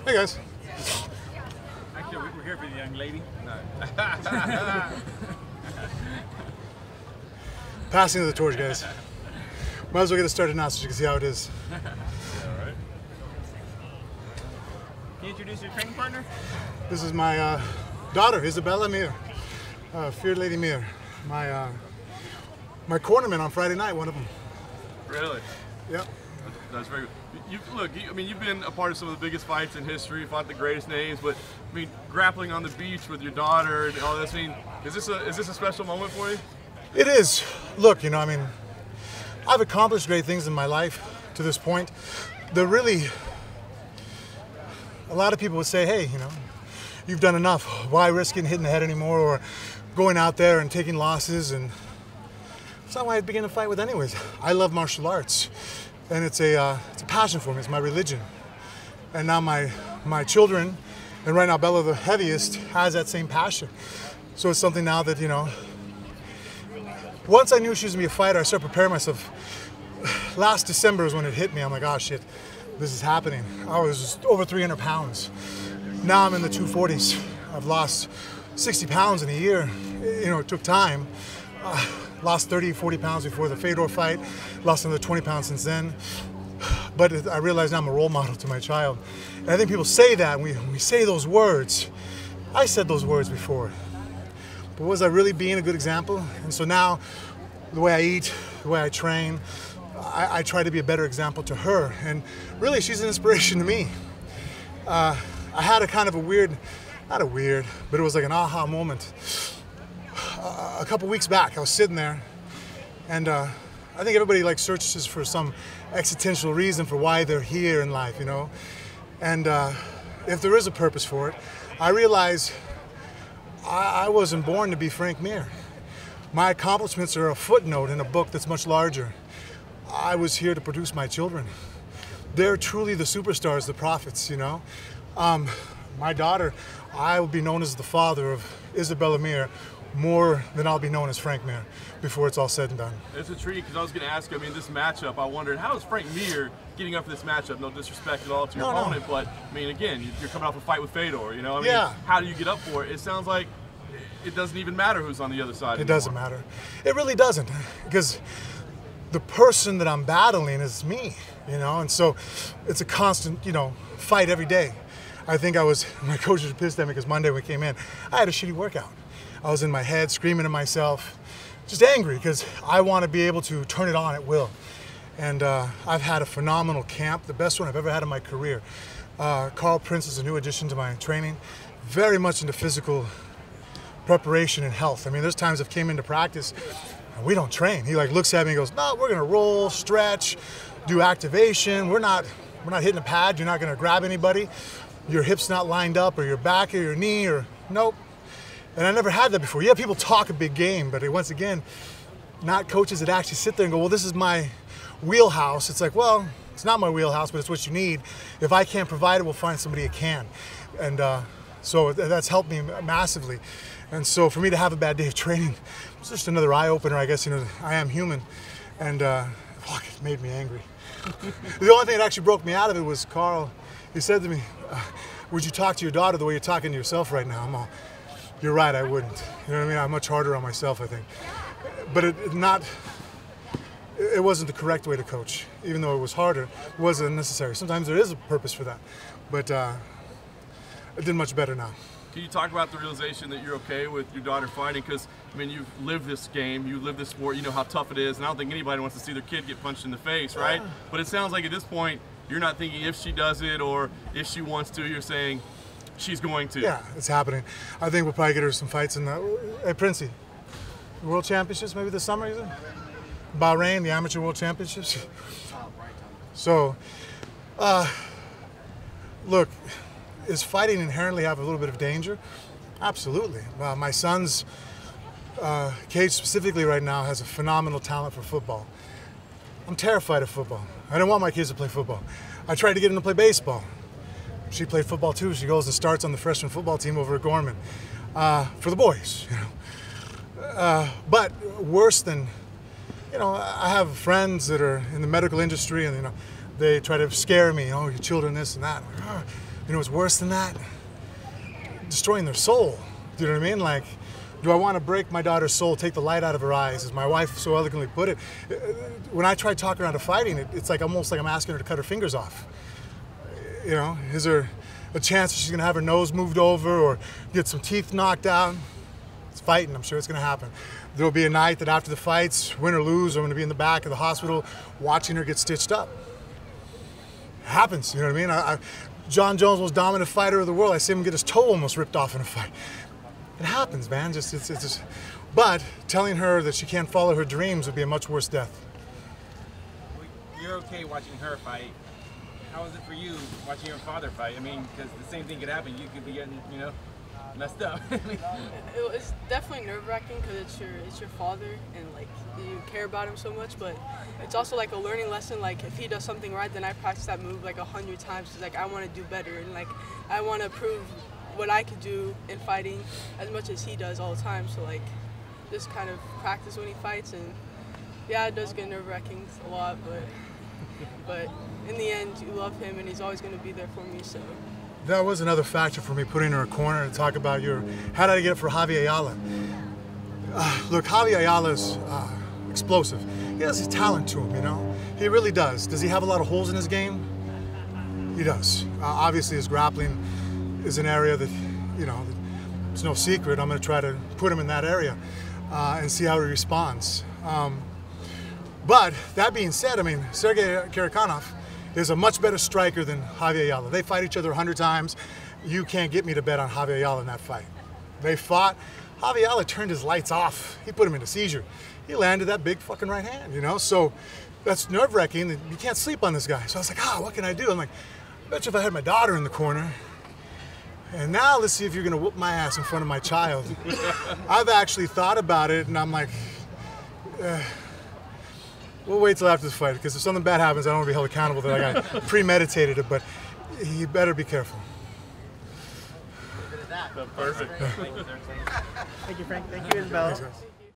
Hey guys. Actually, we're here for the young lady. No. Passing of the torch, guys. Might as well get it started now so you can see how it is. Yeah, all right. Can you introduce your training partner? This is my daughter, Isabella Mir. Feared Lady Mir. My cornerman on Friday night, one of them. Really? Yep. That's very good. You've been a part of some of the biggest fights in history, fought the greatest names, but I mean, grappling on the beach with your daughter and all this. I mean, is this a special moment for you? It is. Look, I've accomplished great things in my life to this point. A lot of people would say, hey, you've done enough. Why risk getting hit in the head anymore or going out there and taking losses? And it's not why I began to fight with anyways. I love martial arts. And it's a passion for me. It's my religion. And now my children, and right now Bella, the heaviest, has that same passion. So it's something now that, once I knew she was going to be a fighter, I started preparing myself. Last December is when it hit me. I'm like, oh shit, this is happening. I was just over 300 pounds. Now I'm in the 240s. I've lost 60 pounds in a year. It took time. Lost 30, 40 pounds before the Fedor fight. Lost another 20 pounds since then. But I realize now I'm a role model to my child. And I think people say that, when we say those words. I said those words before. But was I really being a good example? And so now, the way I eat, the way I train, I try to be a better example to her. And really, she's an inspiration to me. I had a kind of but it was like an aha moment. A couple weeks back, I was sitting there, and I think everybody searches for some existential reason for why they're here in life, And if there is a purpose for it, I realized I wasn't born to be Frank Mir. My accomplishments are a footnote in a book that's much larger. I was here to produce my children. They're truly the superstars, the prophets, My daughter, I will be known as the father of Isabella Mir, more than I'll be known as Frank Mir before it's all said and done. It's intriguing because I was going to ask you, this matchup, I wondered, how is Frank Mir getting up for this matchup? No disrespect at all to your opponent, but, again, you're coming off a fight with Fedor, Yeah. How do you get up for it? It sounds like it doesn't even matter who's on the other side It doesn't matter. It really doesn't, because the person that I'm battling is me, and so it's a constant, fight every day. I think my coach was pissed at me because Monday when we came in, I had a shitty workout. I was in my head screaming at myself, just angry because I want to be able to turn it on at will. And I've had a phenomenal camp, the best one I've ever had in my career. Carl Prince is a new addition to my training, very much into physical preparation and health. There's times I've came into practice and we don't train. He looks at me and goes, no, we're gonna roll, stretch, do activation. We're not hitting a pad. You're not gonna grab anybody. Your hip's not lined up, or your back, or your knee, or nope. And I never had that before. Yeah, people talk a big game, but once again, not coaches that actually sit there and go, well, this is my wheelhouse. It's like, well, it's not my wheelhouse, but it's what you need. If I can't provide it, we'll find somebody that can. And so that's helped me massively. And so for me to have a bad day of training, it's just another eye-opener, I guess. I am human. And fuck, it made me angry. The only thing that actually broke me out of it was Carl. He said to me, would you talk to your daughter the way you're talking to yourself right now? I'm all, you're right, I wouldn't. I'm much harder on myself, I think. But it wasn't the correct way to coach. Even though it was harder, it wasn't necessary. Sometimes there is a purpose for that. But it did much better now. Can you talk about the realization that you're okay with your daughter fighting? Because, you've lived this game, you live this sport, you know how tough it is, and I don't think anybody wants to see their kid get punched in the face, right? Yeah. But it sounds like at this point, you're not thinking if she does it or if she wants to, you're saying she's going to. Yeah, it's happening. I think we'll probably get her some fights in the, hey, Princey, World Championships maybe this summer, is it? Bahrain, the Amateur World Championships. So, look, is fighting inherently have a little bit of danger? Absolutely. My son's cage specifically right now has a phenomenal talent for football. I'm terrified of football. I don't want my kids to play football. I tried to get them to play baseball. She played football too. She goes and starts on the freshman football team over at Gorman for the boys. But worse than, I have friends that are in the medical industry, and they try to scare me. Oh, your children, this and that. You know what's worse than that? Destroying their soul. Do you know what I mean? Like, do I want to break my daughter's soul, take the light out of her eyes, as my wife so eloquently put it? When I try talking her out of fighting, it's like almost like I'm asking her to cut her fingers off. You know, is there a chance that she's going to have her nose moved over or get some teeth knocked out? It's fighting. I'm sure it's going to happen. There'll be a night that after the fights, win or lose, I'm going to be in the back of the hospital watching her get stitched up. It happens, you know what I mean? John Jones, most dominant fighter of the world, I see him get his toe almost ripped off in a fight. It happens, man. But telling her that she can't follow her dreams would be a much worse death. You're okay watching her fight. How is it for you watching your father fight? I mean, because the same thing could happen. You could be getting, you know, messed up. It's definitely nerve-wracking because it's your father and like you care about him so much, but it's also like a learning lesson. Like if he does something right, then I practice that move like 100 times because like I want to do better and like I want to prove what I could do in fighting as much as he does all the time. So like just kind of practice when he fights, and yeah, it does get nerve-wracking a lot, but in the end you love him and he's always going to be there for me. So that was another factor for me, putting her in a corner to talk about how did I get it for Javy Ayala? Look, Javy Ayala's explosive. He has his talent to him, you know? He really does. Does he have a lot of holes in his game? He does. Obviously his grappling is an area that, you know, it's no secret. I'm going to try to put him in that area and see how he responds. But that being said, I mean, Sergey Karakanov is a much better striker than Javy Ayala. They fight each other 100 times. You can't get me to bet on Javy Ayala in that fight. They fought. Javy Ayala turned his lights off. He put him into seizure. He landed that big fucking right hand, you know? So that's nerve-wracking. You can't sleep on this guy. So I was like, what can I do? I'm like, I bet you if I had my daughter in the corner. And now let's see if you're going to whoop my ass in front of my child. I've actually thought about it, and I'm like, we'll wait till after the fight, because if something bad happens, I don't want to be held accountable that I premeditated it, but you better be careful. Perfect. Thank you, Frank. Thank you, Isabella. Thanks, guys.